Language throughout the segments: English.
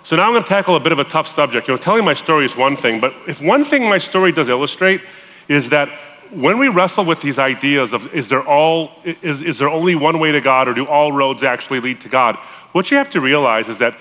So now I'm gonna tackle a bit of a tough subject. Telling my story is one thing, but if one thing my story does illustrate is that when we wrestle with these ideas of is there only one way to God, or do all roads actually lead to God, what you have to realize is that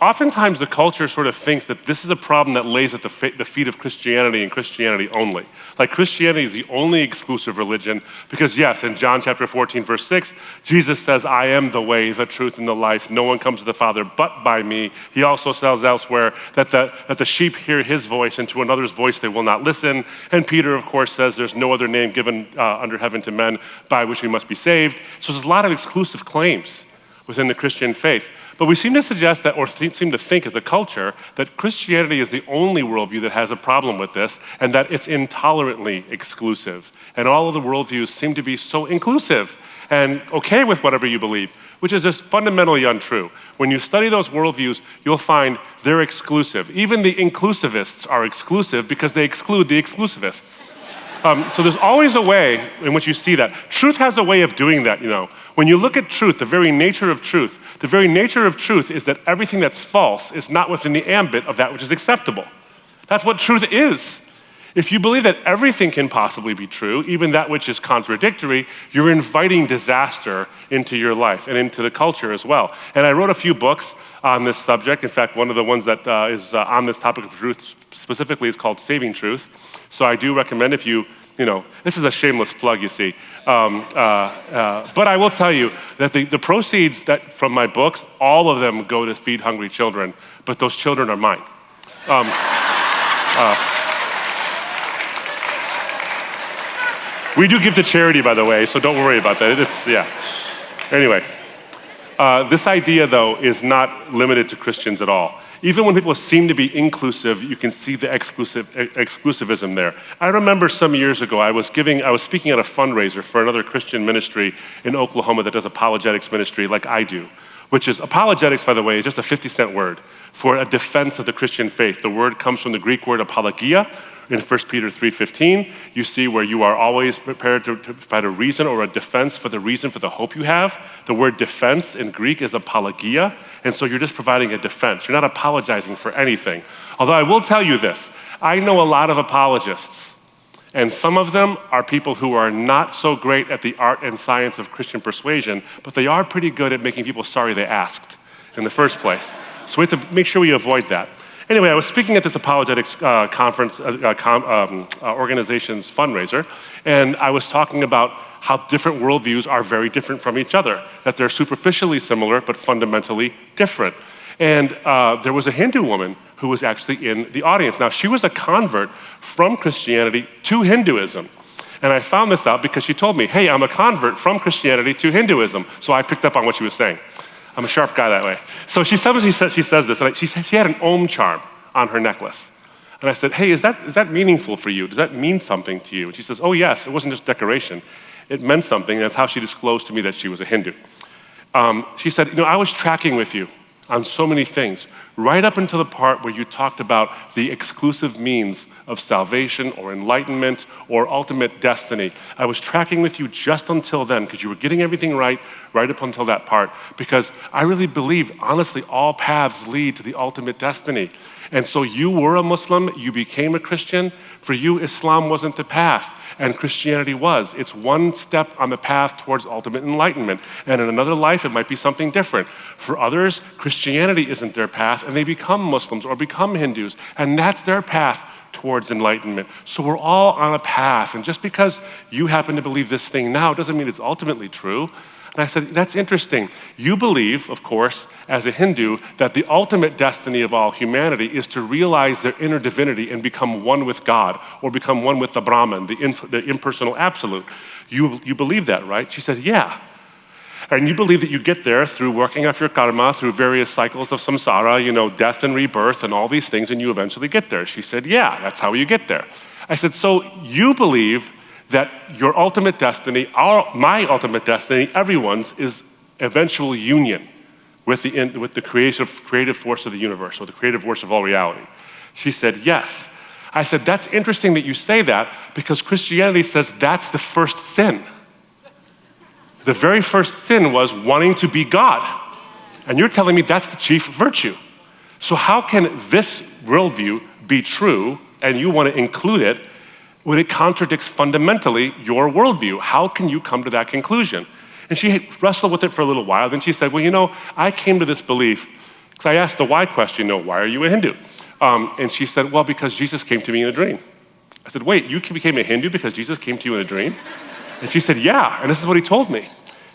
oftentimes the culture sort of thinks that this is a problem that lays at the feet of Christianity and Christianity only. Like Christianity is the only exclusive religion because yes, in John chapter 14, verse 6, Jesus says, I am the way, the truth, and the life. No one comes to the Father but by me. He also says elsewhere that the sheep hear his voice and to another's voice they will not listen. And Peter, of course, says there's no other name given under heaven to men by which we must be saved. So there's a lot of exclusive claims within the Christian faith. But we seem to suggest that, or seem to think as a culture, that Christianity is the only worldview that has a problem with this, and that it's intolerantly exclusive. And all of the worldviews seem to be so inclusive and okay with whatever you believe, which is just fundamentally untrue. When you study those worldviews, you'll find they're exclusive. Even the inclusivists are exclusive because they exclude the exclusivists. So there's always a way in which you see that. Truth has a way of doing that, When you look at truth, the very nature of truth is that everything that's false is not within the ambit of that which is acceptable. That's what truth is. If you believe that everything can possibly be true, even that which is contradictory, you're inviting disaster into your life and into the culture as well. And I wrote a few books on this subject. In fact, one of the ones that is on this topic of truth specifically is called Saving Truth. So I do recommend if this is a shameless plug, you see. But I will tell you that the proceeds from my books, all of them go to feed hungry children, but those children are mine. We do give to charity, by the way, so don't worry about that. Anyway, this idea, though, is not limited to Christians at all. Even when people seem to be inclusive, you can see the exclusivism there. I remember some years ago, I was speaking at a fundraiser for another Christian ministry in Oklahoma that does apologetics ministry like I do, which is, apologetics, by the way, is just a 50-cent word for a defense of the Christian faith. The word comes from the Greek word apologia. In 1 Peter 3:15, you see where you are always prepared to provide a reason or a defense for the reason for the hope you have. The word defense in Greek is apologia, and so you're just providing a defense. You're not apologizing for anything. Although I will tell you this, I know a lot of apologists, and some of them are people who are not so great at the art and science of Christian persuasion, but they are pretty good at making people sorry they asked in the first place. So we have to make sure we avoid that. Anyway, I was speaking at this apologetics conference, organization's fundraiser, and I was talking about how different worldviews are very different from each other, that they're superficially similar but fundamentally different. And there was a Hindu woman who was actually in the audience. Now, she was a convert from Christianity to Hinduism. And I found this out because she told me, hey, I'm a convert from Christianity to Hinduism. So I picked up on what she was saying. I'm a sharp guy that way. So she says this, and she had an Om charm on her necklace. And I said, hey, is that meaningful for you? Does that mean something to you? And she says, oh yes, it wasn't just decoration. It meant something, and that's how she disclosed to me that she was a Hindu. She said, I was tracking with you on so many things, right up until the part where you talked about the exclusive means of salvation or enlightenment or ultimate destiny. I was tracking with you just until then because you were getting everything right up until that part, because I really believe, honestly, all paths lead to the ultimate destiny. And so you were a Muslim, you became a Christian. For you, Islam wasn't the path, and Christianity was. It's one step on the path towards ultimate enlightenment. And in another life, it might be something different. For others, Christianity isn't their path, and they become Muslims or become Hindus, and that's their path towards enlightenment. So we're all on a path, and just because you happen to believe this thing now doesn't mean it's ultimately true. And I said, that's interesting. You believe, of course, as a Hindu, that the ultimate destiny of all humanity is to realize their inner divinity and become one with God, or become one with the Brahman, the impersonal absolute. You believe that, right? She said, yeah. And you believe that you get there through working off your karma, through various cycles of samsara, death and rebirth and all these things, and you eventually get there. She said, yeah, that's how you get there. I said, so you believe that your ultimate destiny, my ultimate destiny, everyone's, is eventual union with the creative force of the universe, or the creative force of all reality. She said, yes. I said, that's interesting that you say that, because Christianity says that's the first sin. The very first sin was wanting to be God. And you're telling me that's the chief virtue. So how can this worldview be true and you want to include it when it contradicts fundamentally your worldview? How can you come to that conclusion? And she wrestled with it for a little while. Then she said, well, I came to this belief, because I asked the why question, why are you a Hindu? And she said, well, because Jesus came to me in a dream. I said, wait, you became a Hindu because Jesus came to you in a dream? And she said, yeah, and this is what he told me.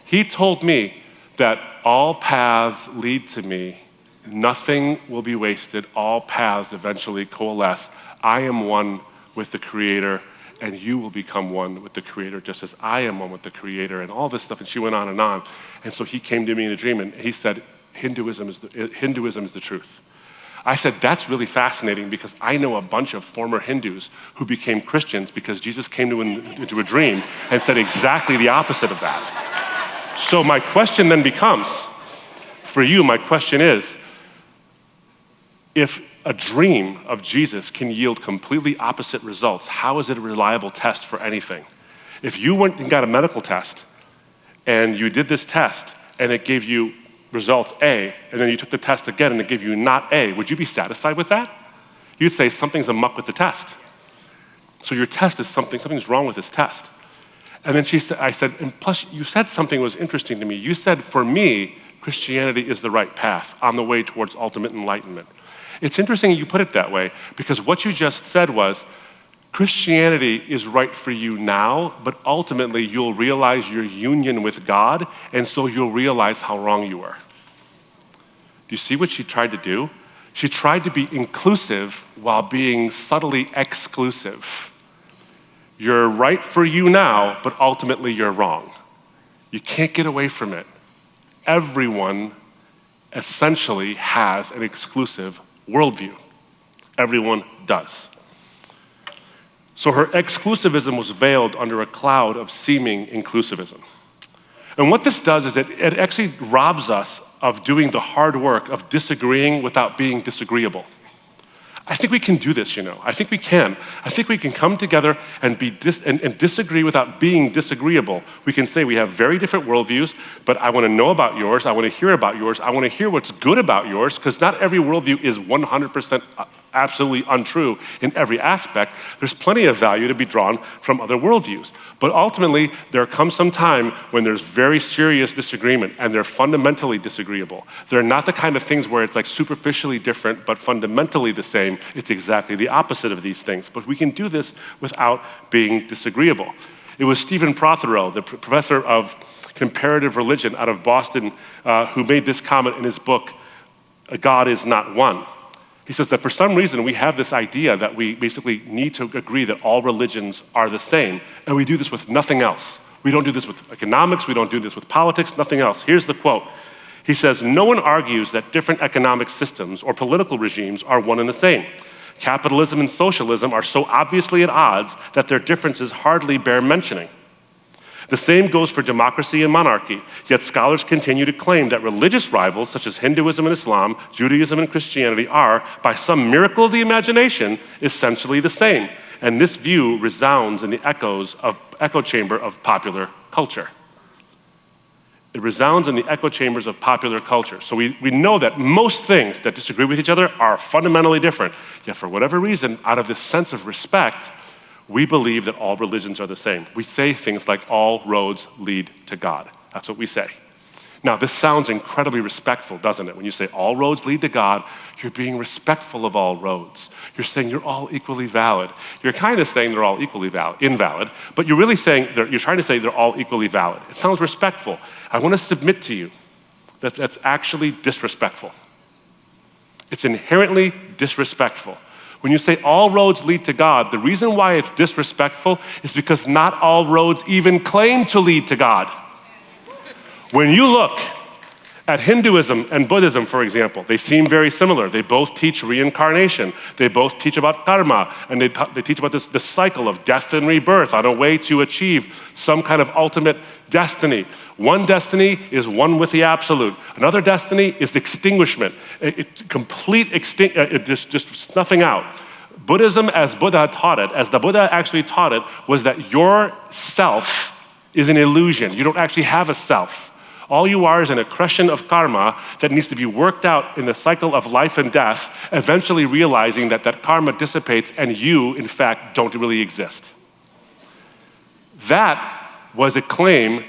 He told me that all paths lead to me. Nothing will be wasted. All paths eventually coalesce. I am one with the Creator, and you will become one with the Creator, just as I am one with the Creator, and all this stuff. And she went on and on. And so he came to me in a dream, and he said, Hinduism is the truth. I said, that's really fascinating, because I know a bunch of former Hindus who became Christians because Jesus came into a dream and said exactly the opposite of that. So my question then becomes, for you, my question is, if a dream of Jesus can yield completely opposite results, how is it a reliable test for anything? If you went and got a medical test and you did this test and it gave you results A, and then you took the test again and it gave you not A, would you be satisfied with that? You'd say something's amuck with the test. So your test is something's wrong with this test. And then I said, and plus you said something was interesting to me. You said, for me, Christianity is the right path on the way towards ultimate enlightenment. It's interesting you put it that way, because what you just said was, Christianity is right for you now, but ultimately you'll realize your union with God, and so you'll realize how wrong you were. Do you see what she tried to do? She tried to be inclusive while being subtly exclusive. You're right for you now, but ultimately you're wrong. You can't get away from it. Everyone essentially has an exclusive worldview. Everyone does. So her exclusivism was veiled under a cloud of seeming inclusivism. And what this does is it actually robs us of doing the hard work of disagreeing without being disagreeable. I think we can do this, I think we can. I think we can come together and disagree without being disagreeable. We can say we have very different worldviews, but I want to know about yours. I want to hear about yours. I want to hear what's good about yours, because not every worldview is 100% absolutely untrue in every aspect. There's plenty of value to be drawn from other worldviews. But ultimately, there comes some time when there's very serious disagreement, and they're fundamentally disagreeable. They're not the kind of things where it's like superficially different, but fundamentally the same. It's exactly the opposite of these things. But we can do this without being disagreeable. It was Stephen Prothero, the professor of comparative religion out of Boston, who made this comment in his book, God is Not One. He says that for some reason we have this idea that we basically need to agree that all religions are the same, and we do this with nothing else. We don't do this with economics, we don't do this with politics, nothing else. Here's the quote. He says, no one argues that different economic systems or political regimes are one and the same. Capitalism and socialism are so obviously at odds that their differences hardly bear mentioning. The same goes for democracy and monarchy, yet scholars continue to claim that religious rivals such as Hinduism and Islam, Judaism and Christianity are, by some miracle of the imagination, essentially the same. And this view resounds in the echo chamber of popular culture. It resounds in the echo chambers of popular culture. So we know that most things that disagree with each other are fundamentally different. Yet for whatever reason, out of this sense of respect, we believe that all religions are the same. We say things like all roads lead to God. That's what we say. Now, this sounds incredibly respectful, doesn't it? When you say all roads lead to God, you're being respectful of all roads. You're saying you're all equally valid. You're kind of saying they're all equally invalid, but you're really saying, you're trying to say they're all equally valid. It sounds respectful. I want to submit to you that that's actually disrespectful. It's inherently disrespectful. When you say all roads lead to God, the reason why it's disrespectful is because not all roads even claim to lead to God. When you look at Hinduism and Buddhism, for example, they seem very similar. They both teach reincarnation. They both teach about karma, and they teach about this cycle of death and rebirth on a way to achieve some kind of ultimate destiny. One destiny is one with the absolute. Another destiny is the extinguishment, just snuffing out. Buddhism, as Buddha taught it, as the Buddha actually taught it, was that your self is an illusion. You don't actually have a self. All you are is an accretion of karma that needs to be worked out in the cycle of life and death, eventually realizing that that karma dissipates and you, in fact, don't really exist. That was a claim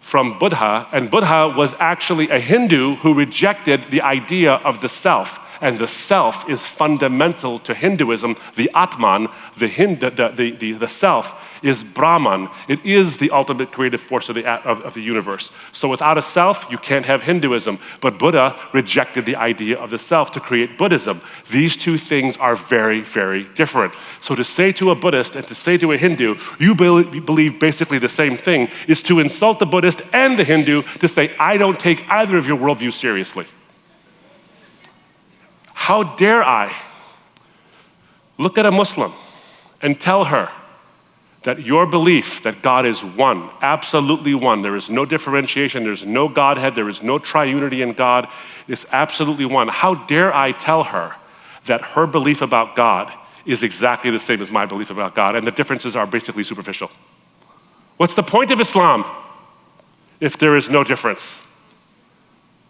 from Buddha, and Buddha was actually a Hindu who rejected the idea of the self. And the self is fundamental to Hinduism. The Atman, the self, is Brahman. It is the ultimate creative force of the universe. So without a self, you can't have Hinduism. But Buddha rejected the idea of the self to create Buddhism. These two things are very, very different. So to say to a Buddhist and to say to a Hindu, you believe basically the same thing, is to insult the Buddhist and the Hindu to say, I don't take either of your worldviews seriously. How dare I look at a Muslim and tell her that your belief that God is one, absolutely one, there is no differentiation, there's no Godhead, there is no triunity in God, it's absolutely one. How dare I tell her that her belief about God is exactly the same as my belief about God, and the differences are basically superficial? What's the point of Islam if there is no difference?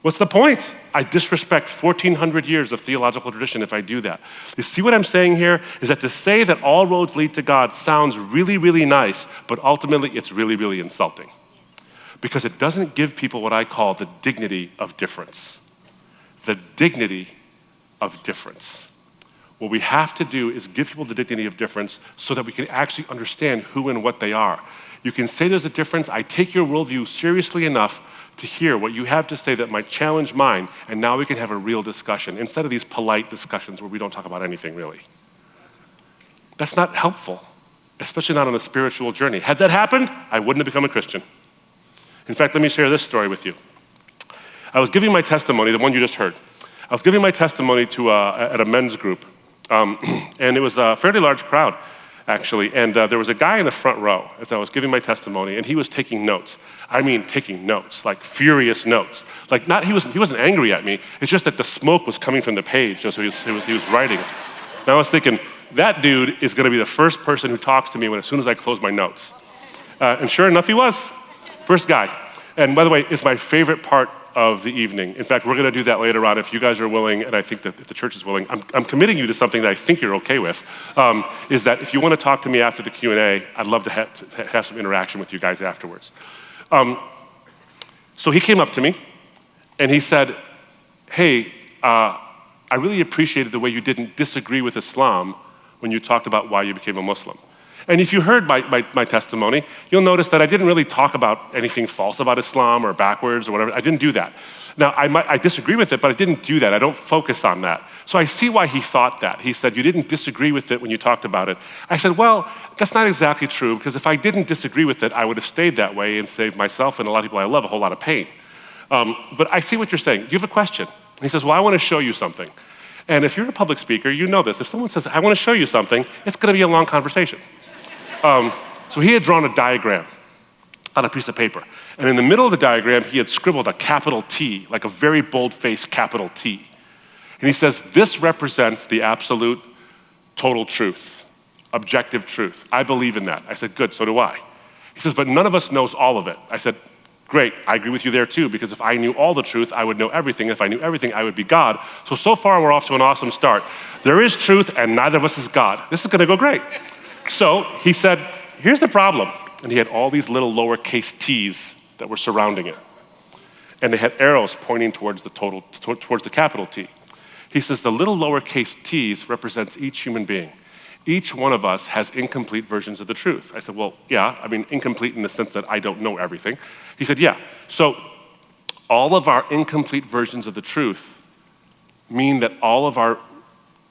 What's the point? I disrespect 1,400 years of theological tradition if I do that. You see what I'm saying here? Is that to say that all roads lead to God sounds really, really nice, but ultimately it's really, really insulting. Because it doesn't give people what I call the dignity of difference. The dignity of difference. What we have to do is give people the dignity of difference so that we can actually understand who and what they are. You can say there's a difference. I take your worldview seriously enough to hear what you have to say that might challenge mine, and now we can have a real discussion instead of these polite discussions where we don't talk about anything really. That's not helpful, especially not on a spiritual journey. Had that happened, I wouldn't have become a Christian. In fact, let me share this story with you. I was giving my testimony, the one you just heard. I was giving my testimony to at a men's group, and it was a fairly large crowd, actually, and there was a guy in the front row as I was giving my testimony, and he was taking notes. I mean, taking notes, like furious notes. Like he wasn't angry at me, it's just that the smoke was coming from the page, so he was writing. And I was thinking, that dude is gonna be the first person who talks to me as soon as I close my notes. And sure enough, he was. First guy. And by the way, it's my favorite part of the evening. In fact, we're gonna do that later on if you guys are willing, and I think that if the church is willing. I'm committing you to something that I think you're okay with, is that if you wanna talk to me after the Q&A, I'd love to have some interaction with you guys afterwards. So he came up to me and he said, hey, I really appreciated the way you didn't disagree with Islam when you talked about why you became a Muslim. And if you heard my testimony, you'll notice that I didn't really talk about anything false about Islam or backwards or whatever. I didn't do that. Now, I disagree with it, but I didn't do that. I don't focus on that. So I see why he thought that. He said, you didn't disagree with it when you talked about it. I said, well, that's not exactly true, because if I didn't disagree with it, I would have stayed that way and saved myself and a lot of people I love a whole lot of pain. But I see what you're saying. Do you have a question? He says, well, I want to show you something. And if you're a public speaker, you know this. If someone says, I want to show you something, it's going to be a long conversation. So he had drawn a diagram on a piece of paper. And in the middle of the diagram, he had scribbled a capital T, like a very bold-faced capital T. And he says, this represents the absolute total truth, objective truth. I believe in that. I said, good, so do I. He says, but none of us knows all of it. I said, great, I agree with you there too, because if I knew all the truth, I would know everything. If I knew everything, I would be God. So far, we're off to an awesome start. There is truth, and neither of us is God. This is gonna go great. So he said, here's the problem. And he had all these little lowercase t's that were surrounding it. And they had arrows pointing towards the capital T. He says the little lowercase t's represents each human being. Each one of us has incomplete versions of the truth. I said, well, yeah, I mean, incomplete in the sense that I don't know everything. He said, yeah. So all of our incomplete versions of the truth mean that all of our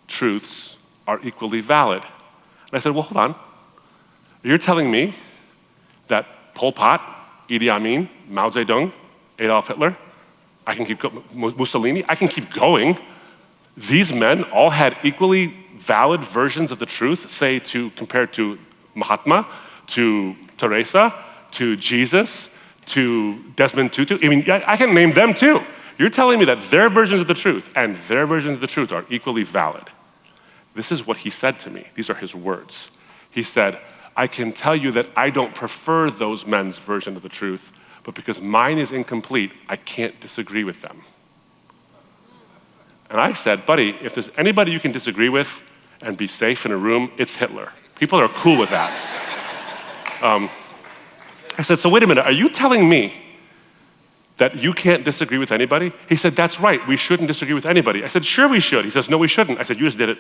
truths are equally valid. And I said, well, hold on. You're telling me that Pol Pot, Idi Amin, Mao Zedong, Adolf Hitler, I can keep going, Mussolini, I can keep going. These men all had equally valid versions of the truth, say compared to Mahatma, to Teresa, to Jesus, to Desmond Tutu. I mean, I can name them too. You're telling me that their versions of the truth and their versions of the truth are equally valid. This is what he said to me. These are his words. He said, I can tell you that I don't prefer those men's version of the truth, but because mine is incomplete, I can't disagree with them. And I said, buddy, if there's anybody you can disagree with and be safe in a room, it's Hitler. People are cool with that. I said, so wait a minute, are you telling me that you can't disagree with anybody? He said, that's right, we shouldn't disagree with anybody. I said, sure we should. He says, no, we shouldn't. I said, you just did it.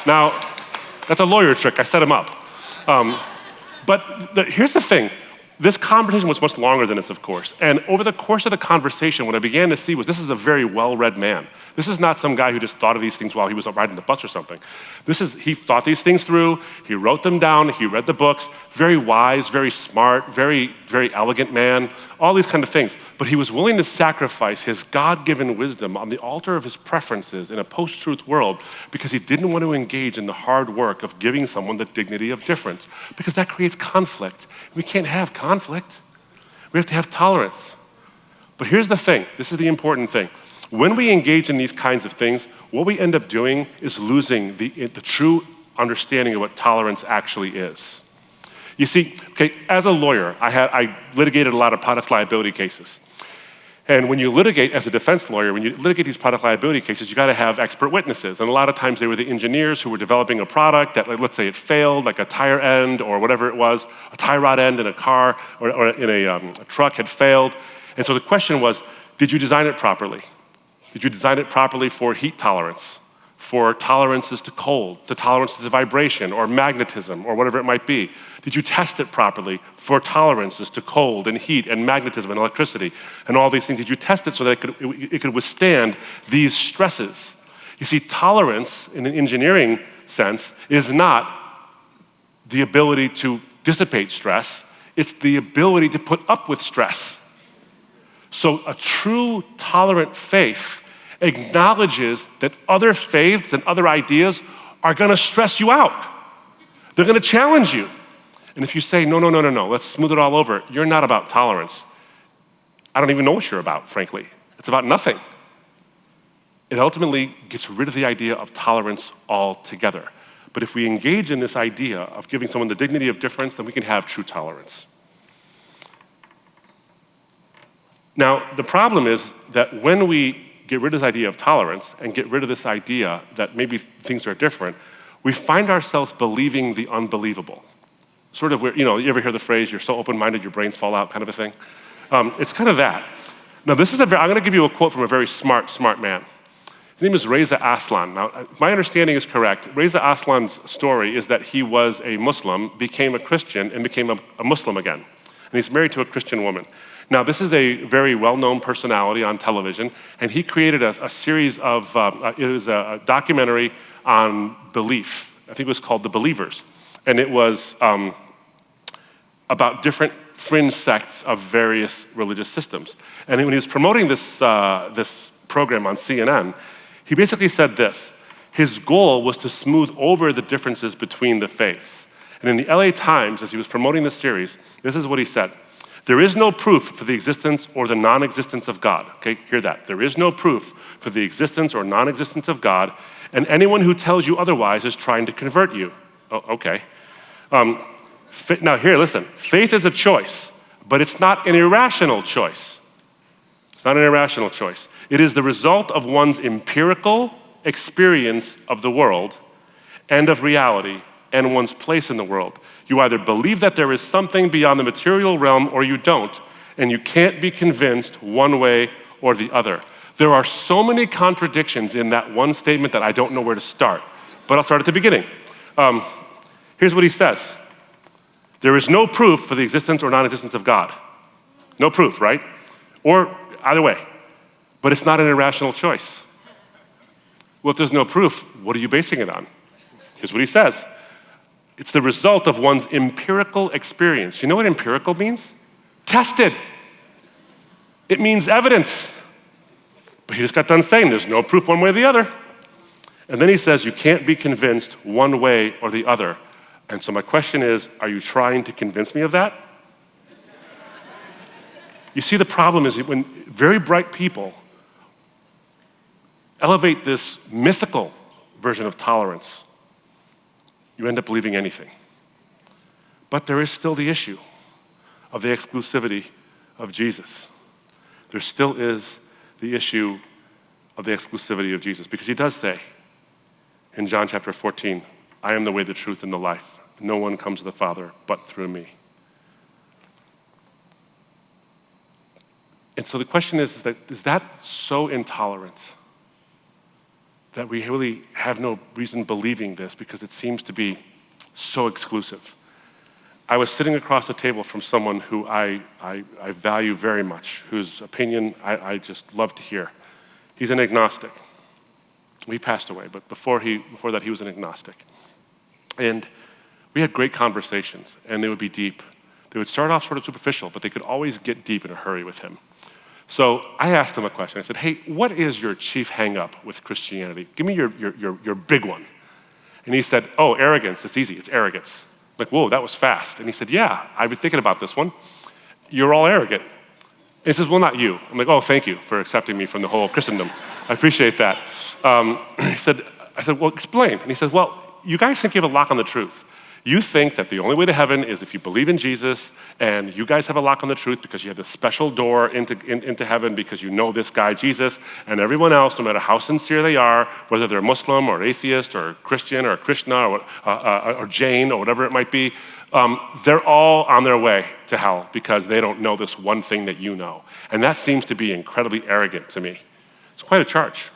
Now, that's a lawyer trick, I set him up. But here's the thing. This conversation was much longer than this, of course. And over the course of the conversation, what I began to see was this is a very well-read man. This is not some guy who just thought of these things while he was riding the bus or something. He thought these things through, he wrote them down, he read the books, very wise, very smart, very, very elegant man, all these kind of things. But he was willing to sacrifice his God-given wisdom on the altar of his preferences in a post-truth world because he didn't want to engage in the hard work of giving someone the dignity of difference, because that creates conflict. We can't have conflict. We have to have tolerance. But here's the thing, this is the important thing. When we engage in these kinds of things, what we end up doing is losing the true understanding of what tolerance actually is. You see, okay, as a lawyer, I litigated a lot of product liability cases. And when you litigate as a defense lawyer, when you litigate these product liability cases, you gotta have expert witnesses. And a lot of times they were the engineers who were developing a product that, like, let's say it failed, like a tire end or whatever it was, a tie rod end in a car or in a truck had failed. And so the question was, did you design it properly? Did you design it properly for heat tolerance, for tolerances to cold, to tolerances to vibration or magnetism or whatever it might be? Did you test it properly for tolerances to cold and heat and magnetism and electricity and all these things? Did you test it so that it could withstand these stresses? You see, tolerance in an engineering sense is not the ability to dissipate stress, it's the ability to put up with stress. So a true tolerant faith acknowledges that other faiths and other ideas are gonna stress you out. They're gonna challenge you. And if you say, no, let's smooth it all over, you're not about tolerance. I don't even know what you're about, frankly. It's about nothing. It ultimately gets rid of the idea of tolerance altogether. But if we engage in this idea of giving someone the dignity of difference, then we can have true tolerance. Now, the problem is that when we get rid of this idea of tolerance and get rid of this idea that maybe things are different, we find ourselves believing the unbelievable. Sort of where, you ever hear the phrase, you're so open-minded, your brains fall out kind of a thing? It's kind of that. Now, I'm gonna give you a quote from a very smart man. His name is Reza Aslan. Now, my understanding is correct. Reza Aslan's story is that he was a Muslim, became a Christian, and became a Muslim again. And he's married to a Christian woman. Now, this is a very well-known personality on television, and he created a series of, it was a documentary on belief. I think it was called The Believers. And it was about different fringe sects of various religious systems. And when he was promoting this program on CNN, he basically said this. His goal was to smooth over the differences between the faiths. And in the LA Times, as he was promoting this series, this is what he said. There is no proof for the existence or the non-existence of God. Okay, hear that. There is no proof for the existence or non-existence of God, and anyone who tells you otherwise is trying to convert you. Oh, okay. Now here, listen. Faith is a choice, but it's not an irrational choice. It's not an irrational choice. It is the result of one's empirical experience of the world and of reality and one's place in the world. You either believe that there is something beyond the material realm or you don't, and you can't be convinced one way or the other. There are so many contradictions in that one statement that I don't know where to start, but I'll start at the beginning. Here's what he says. There is no proof for the existence or non-existence of God. No proof, right? Or either way, but it's not an irrational choice. Well, if there's no proof, what are you basing it on? Here's what he says. It's the result of one's empirical experience. You know what empirical means? Tested. It means evidence. But he just got done saying there's no proof one way or the other. And then he says you can't be convinced one way or the other. And so my question is, are you trying to convince me of that? You see, the problem is when very bright people elevate this mythical version of tolerance, you end up believing anything. But there is still the issue of the exclusivity of Jesus. There still is the issue of the exclusivity of Jesus, because he does say in John chapter 14, I am the way, the truth, and the life. No one comes to the Father but through me. And so the question is that so intolerant that we really have no reason believing this because it seems to be so exclusive? I was sitting across the table from someone who I value very much, whose opinion I just love to hear. He's an agnostic. He passed away, but before that he was an agnostic. And we had great conversations, and they would be deep. They would start off sort of superficial, but they could always get deep in a hurry with him. So I asked him a question. I said, hey, what is your chief hang-up with Christianity? Give me your big one. And he said, oh, arrogance. It's easy. It's arrogance. I'm like, whoa, that was fast. And he said, yeah, I've been thinking about this one. You're all arrogant. And he says, well, not you. I'm like, oh, thank you for accepting me from the whole of Christendom. I appreciate that. I said, well, explain. And he said, well, you guys think you have a lock on the truth. You think that the only way to heaven is if you believe in Jesus, and you guys have a lock on the truth because you have this special door into heaven because you know this guy, Jesus, and everyone else, no matter how sincere they are, whether they're Muslim or atheist or Christian or Krishna or Jain or whatever it might be, they're all on their way to hell because they don't know this one thing that you know. And that seems to be incredibly arrogant to me. It's quite a charge.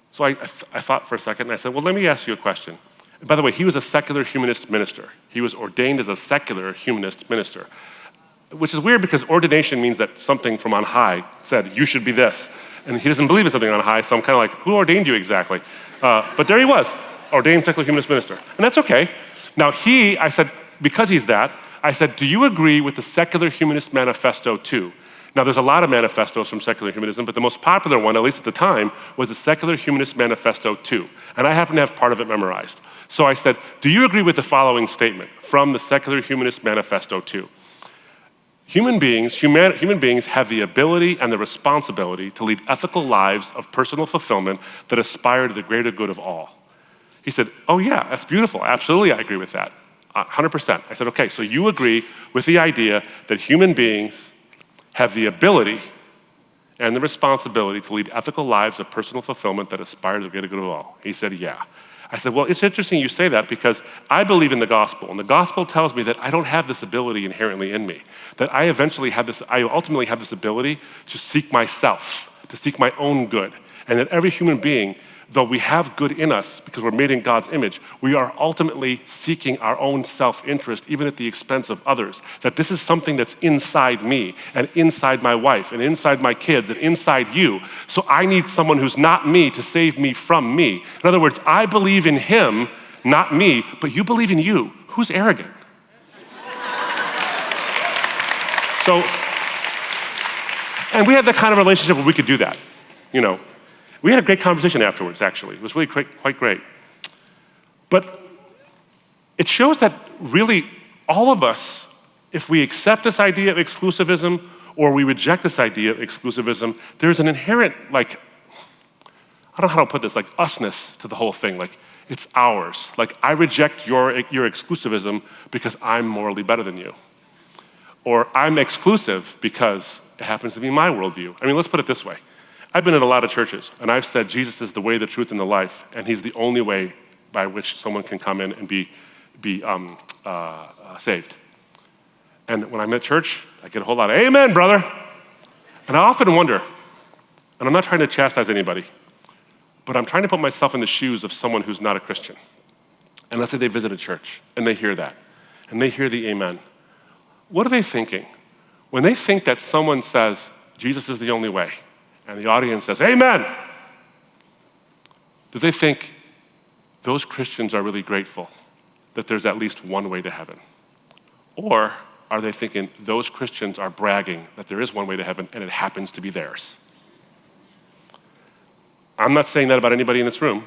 So I thought for a second, and I said, well, let me ask you a question. By the way, he was a secular humanist minister. He was ordained as a secular humanist minister, which is weird because ordination means that something from on high said, you should be this. And he doesn't believe in something on high, so I'm kind of like, who ordained you exactly? But there he was, ordained secular humanist minister. And that's okay. Now I said, because he's that, I said, do you agree with the Secular Humanist Manifesto too? Now, there's a lot of manifestos from secular humanism, but the most popular one, at least at the time, was the Secular Humanist Manifesto 2. And I happen to have part of it memorized. So I said, do you agree with the following statement from the Secular Humanist Manifesto 2? Human beings have the ability and the responsibility to lead ethical lives of personal fulfillment that aspire to the greater good of all. He said, oh yeah, that's beautiful. Absolutely, I agree with that. 100%. I said, okay, so you agree with the idea that human beings have the ability and the responsibility to lead ethical lives of personal fulfillment that aspire to the greater good of all. He said, yeah. I said, well, it's interesting you say that because I believe in the gospel, and the gospel tells me that I don't have this ability inherently in me, that I ultimately have this ability to seek myself, to seek my own good, and that every human being, though we have good in us because we're made in God's image, we are ultimately seeking our own self-interest, even at the expense of others. That this is something that's inside me and inside my wife and inside my kids and inside you. So I need someone who's not me to save me from me. In other words, I believe in him, not me, but you believe in you. Who's arrogant? So, and we had that kind of relationship where we could do that, you know. We had a great conversation afterwards, actually. It was really quite great. But it shows that really all of us, if we accept this idea of exclusivism or we reject this idea of exclusivism, there's an inherent, I don't know how to put this, usness to the whole thing. It's ours. I reject your exclusivism because I'm morally better than you. Or I'm exclusive because it happens to be my worldview. I mean, let's put it this way. I've been in a lot of churches, and I've said Jesus is the way, the truth, and the life, and he's the only way by which someone can come in and be saved. And when I'm at church, I get a whole lot of, amen, brother. And I often wonder, and I'm not trying to chastise anybody, but I'm trying to put myself in the shoes of someone who's not a Christian. And let's say they visit a church, and they hear that, and they hear the amen. What are they thinking? When they think that someone says, Jesus is the only way, and the audience says, amen, do they think those Christians are really grateful that there's at least one way to heaven? Or are they thinking those Christians are bragging that there is one way to heaven and it happens to be theirs? I'm not saying that about anybody in this room.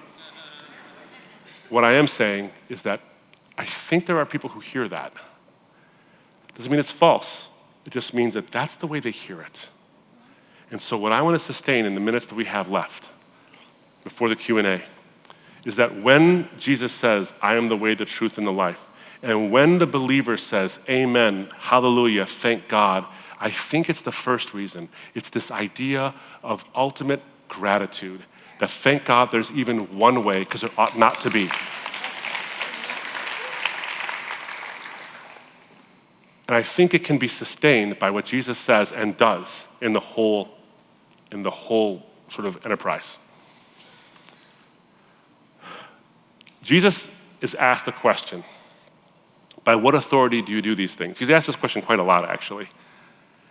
What I am saying is that I think there are people who hear that. Doesn't mean it's false. It just means that that's the way they hear it. And so what I want to sustain in the minutes that we have left before the Q&A is that when Jesus says, I am the way, the truth, and the life, And when the believer says, amen, hallelujah, thank God, I think it's the first reason. It's this idea of ultimate gratitude, that thank God there's even one way, because there ought not to be. And I think it can be sustained by what Jesus says and does in the whole sort of enterprise. Jesus is asked a question, by what authority do you do these things? He's asked this question quite a lot, actually.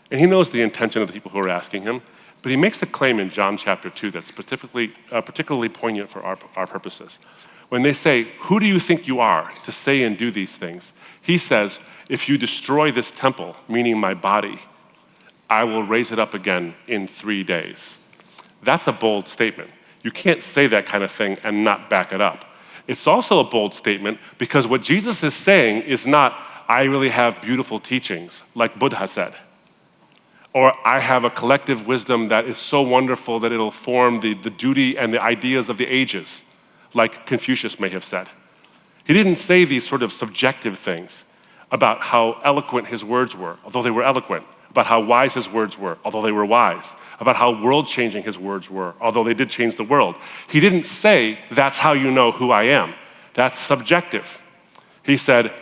And he knows the intention of the people who are asking him, but he makes a claim in John chapter 2 that's particularly poignant for our purposes. When they say, who do you think you are to say and do these things? He says, if you destroy this temple, meaning my body, I will raise it up again in 3 days. That's a bold statement. You can't say that kind of thing and not back it up. It's also a bold statement because what Jesus is saying is not, I really have beautiful teachings, like Buddha said, or I have a collective wisdom that is so wonderful that it'll form the duty and the ideas of the ages, like Confucius may have said. He didn't say these sort of subjective things about how eloquent his words were, although they were eloquent, about how wise his words were, although they were wise, about how world-changing his words were, although they did change the world. He didn't say, that's how you know who I am. That's subjective. He said,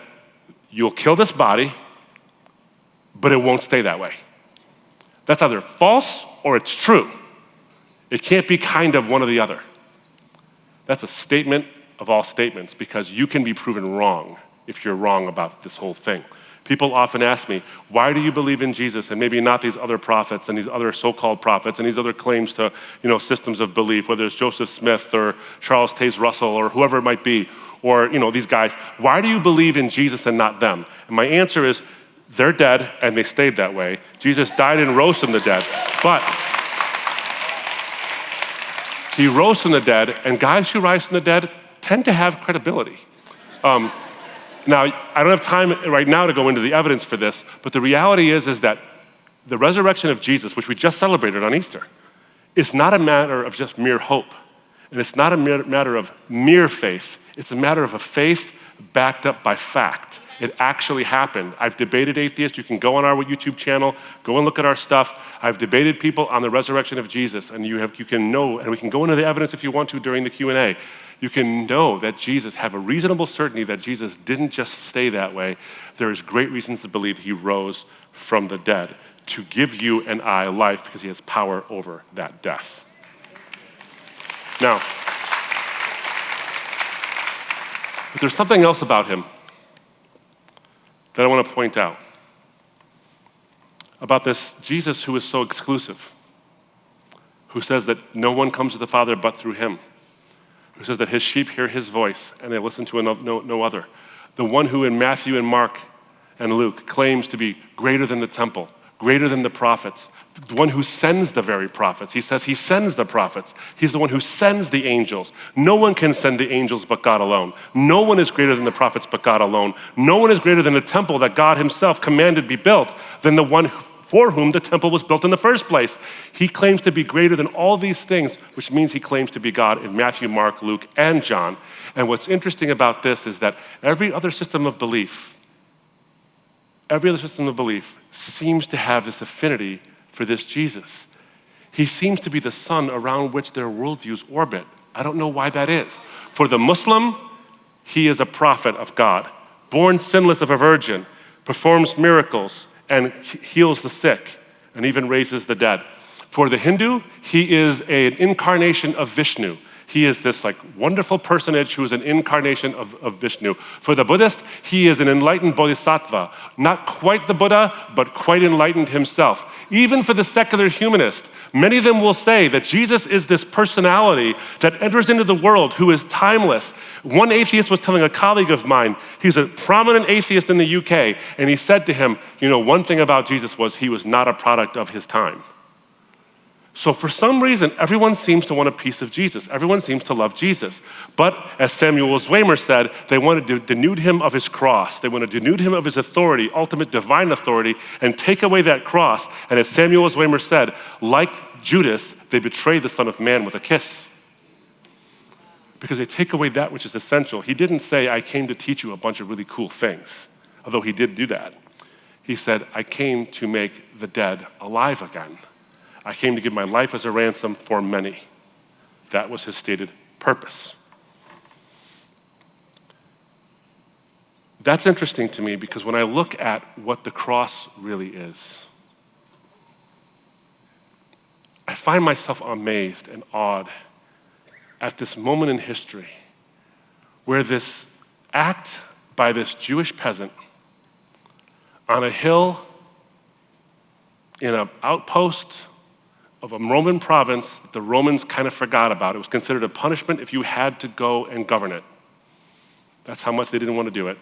you'll kill this body, but it won't stay that way. That's either false or it's true. It can't be kind of one or the other. That's a statement of all statements because you can be proven wrong if you're wrong about this whole thing. People often ask me, why do you believe in Jesus and maybe not these other prophets and these other so-called prophets and these other claims to, systems of belief, whether it's Joseph Smith or Charles Taze Russell or whoever it might be, or, these guys. Why do you believe in Jesus and not them? And my answer is, they're dead and they stayed that way. Jesus died and rose from the dead, but he rose from the dead, and guys who rise from the dead tend to have credibility. Now, I don't have time right now to go into the evidence for this, but the reality is that the resurrection of Jesus, which we just celebrated on Easter, is not a matter of just mere hope. And it's not a matter of mere faith. It's a matter of a faith backed up by fact. It actually happened. I've debated atheists. You can go on our YouTube channel, go and look at our stuff. I've debated people on the resurrection of Jesus, and you can know, and we can go into the evidence if you want to during the Q&A. You can know that Jesus, have a reasonable certainty that Jesus didn't just stay that way. There is great reasons to believe he rose from the dead to give you and I life because he has power over that death. Now, but there's something else about him that I want to point out. About this Jesus who is so exclusive, who says that no one comes to the Father but through him, who says that his sheep hear his voice and they listen to no other. The one who in Matthew and Mark and Luke claims to be greater than the temple, greater than the prophets, the one who sends the very prophets. He says he sends the prophets. He's the one who sends the angels. No one can send the angels but God alone. No one is greater than the prophets but God alone. No one is greater than the temple that God himself commanded be built than the one for whom the temple was built in the first place. He claims to be greater than all these things, which means he claims to be God in Matthew, Mark, Luke, and John. And what's interesting about this is that every other system of belief seems to have this affinity for this Jesus. He seems to be the sun around which their worldviews orbit. I don't know why that is. For the Muslim, he is a prophet of God, born sinless of a virgin, performs miracles, and heals the sick, and even raises the dead. For the Hindu, he is an incarnation of Vishnu. He is this wonderful personage who is an incarnation of Vishnu. For the Buddhist, he is an enlightened bodhisattva. Not quite the Buddha, but quite enlightened himself. Even for the secular humanist, many of them will say that Jesus is this personality that enters into the world who is timeless. One atheist was telling a colleague of mine, he's a prominent atheist in the UK, and he said to him, one thing about Jesus was he was not a product of his time. So for some reason, everyone seems to want a piece of Jesus. Everyone seems to love Jesus. But as Samuel Zwemer said, they want to denude him of his cross. They want to denude him of his authority, ultimate divine authority, and take away that cross. And as Samuel Zwemer said, like Judas, they betrayed the Son of Man with a kiss. because they take away that which is essential. He didn't say, I came to teach you a bunch of really cool things, although he did do that. He said, I came to make the dead alive again. I came to give my life as a ransom for many. That was his stated purpose. That's interesting to me because when I look at what the cross really is, I find myself amazed and awed at this moment in history where this act by this Jewish peasant on a hill in an outpost of a Roman province that the Romans kind of forgot about. It was considered a punishment if you had to go and govern it. That's how much they didn't want to do it.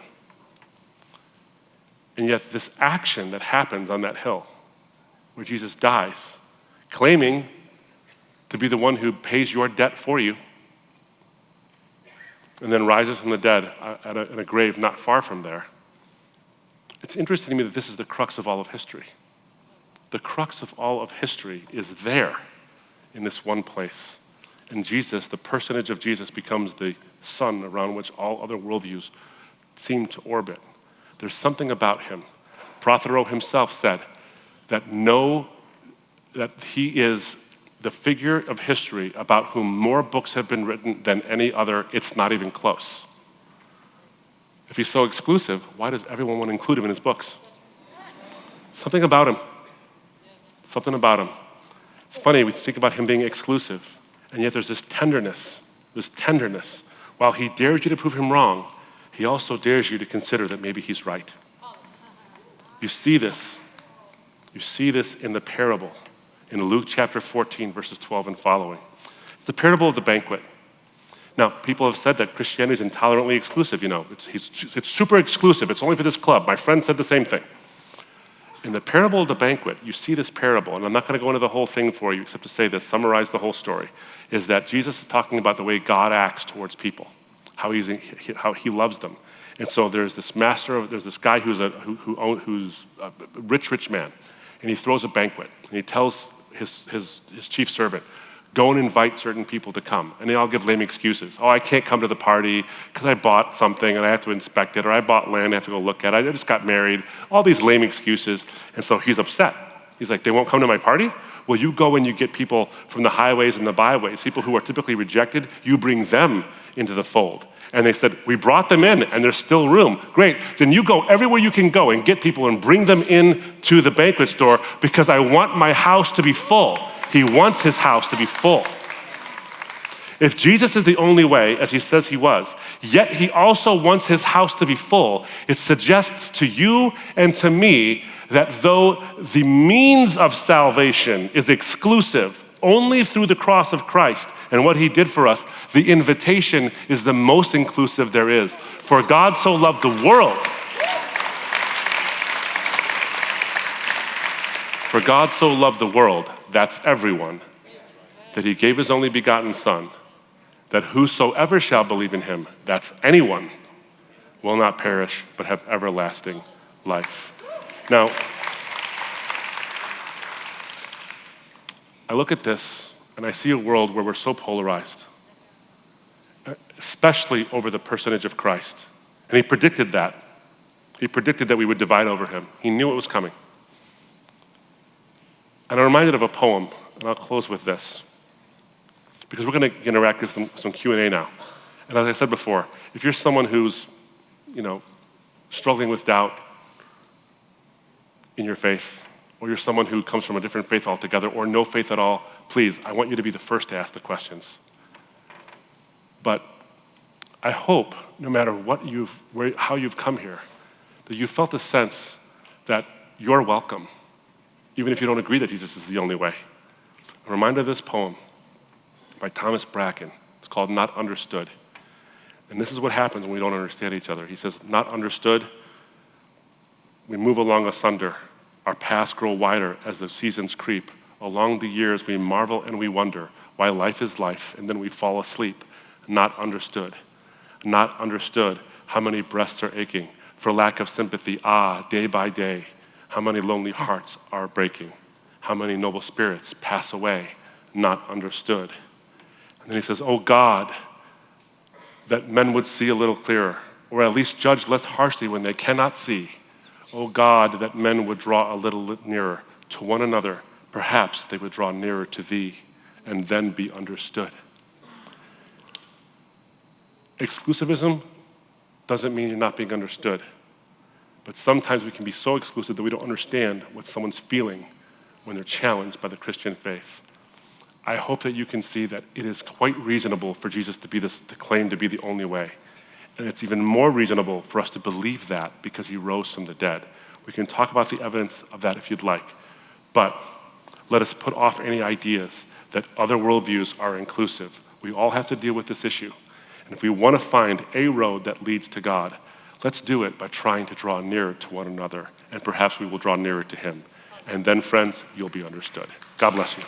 And yet this action that happens on that hill where Jesus dies, claiming to be the one who pays your debt for you, and then rises from the dead in a grave not far from there. It's interesting to me that this is the crux of all of history. The crux of all of history is there in this one place. And Jesus, the personage of Jesus, becomes the sun around which all other worldviews seem to orbit. There's something about him. Prothero himself said that he is the figure of history about whom more books have been written than any other. It's not even close. If he's so exclusive, why does everyone want to include him in his books? Something about him. Something about him. It's funny, we think about him being exclusive, and yet there's this tenderness. While he dares you to prove him wrong, he also dares you to consider that maybe he's right. You see this. You see this in the parable in Luke chapter 14, verses 12 and following. It's the parable of the banquet. Now, people have said that Christianity is intolerantly exclusive. It's super exclusive. It's only for this club. My friend said the same thing. In the parable of the banquet, you see this parable, and I'm not going to go into the whole thing for you except to say this, summarize the whole story, is that Jesus is talking about the way God acts towards people, how he loves them. And so there's this guy who's a rich man, and he throws a banquet, and he tells his chief servant, go and invite certain people to come. And they all give lame excuses. Oh, I can't come to the party because I bought something and I have to inspect it, or I bought land, I have to go look at it, I just got married. All these lame excuses. And so he's upset. He's like, they won't come to my party? Well, you go and you get people from the highways and the byways, people who are typically rejected, you bring them into the fold. And they said, we brought them in and there's still room. Great, then you go everywhere you can go and get people and bring them in to the banquet store because I want my house to be full. He wants his house to be full. If Jesus is the only way, as he says he was, yet he also wants his house to be full, it suggests to you and to me that though the means of salvation is exclusive only through the cross of Christ and what he did for us, the invitation is the most inclusive there is. For God so loved the world. For God so loved the world, that's everyone, that he gave his only begotten Son, that whosoever shall believe in him, that's anyone, will not perish, but have everlasting life. Now, I look at this and I see a world where we're so polarized, especially over the personage of Christ. And he predicted that. He predicted that we would divide over him. He knew it was coming. And I'm reminded of a poem, and I'll close with this, because we're going to interact with some Q&A now. And as I said before, if you're someone who's, struggling with doubt in your faith, or you're someone who comes from a different faith altogether, or no faith at all, please, I want you to be the first to ask the questions. But I hope, no matter how you've come here, that you felt a sense that you're welcome, even if you don't agree that Jesus is the only way. I'm reminded of this poem by Thomas Bracken. It's called Not Understood. And this is what happens when we don't understand each other. He says, not understood, we move along asunder. Our paths grow wider as the seasons creep. Along the years we marvel and we wonder why life is life, and then we fall asleep. Not understood. Not understood how many breasts are aching for lack of sympathy. Day by day, how many lonely hearts are breaking. How many noble spirits pass away. Not understood. And then he says, oh God, that men would see a little clearer, or at least judge less harshly when they cannot see. O God, that men would draw a little nearer to one another. Perhaps they would draw nearer to thee and then be understood. Exclusivism doesn't mean you're not being understood. But sometimes we can be so exclusive that we don't understand what someone's feeling when they're challenged by the Christian faith. I hope that you can see that it is quite reasonable for Jesus to claim to be the only way. And it's even more reasonable for us to believe that because he rose from the dead. We can talk about the evidence of that if you'd like. But let us put off any ideas that other worldviews are inclusive. We all have to deal with this issue. And if we want to find a road that leads to God, let's do it by trying to draw nearer to one another. And perhaps we will draw nearer to him. And then, friends, you'll be understood. God bless you.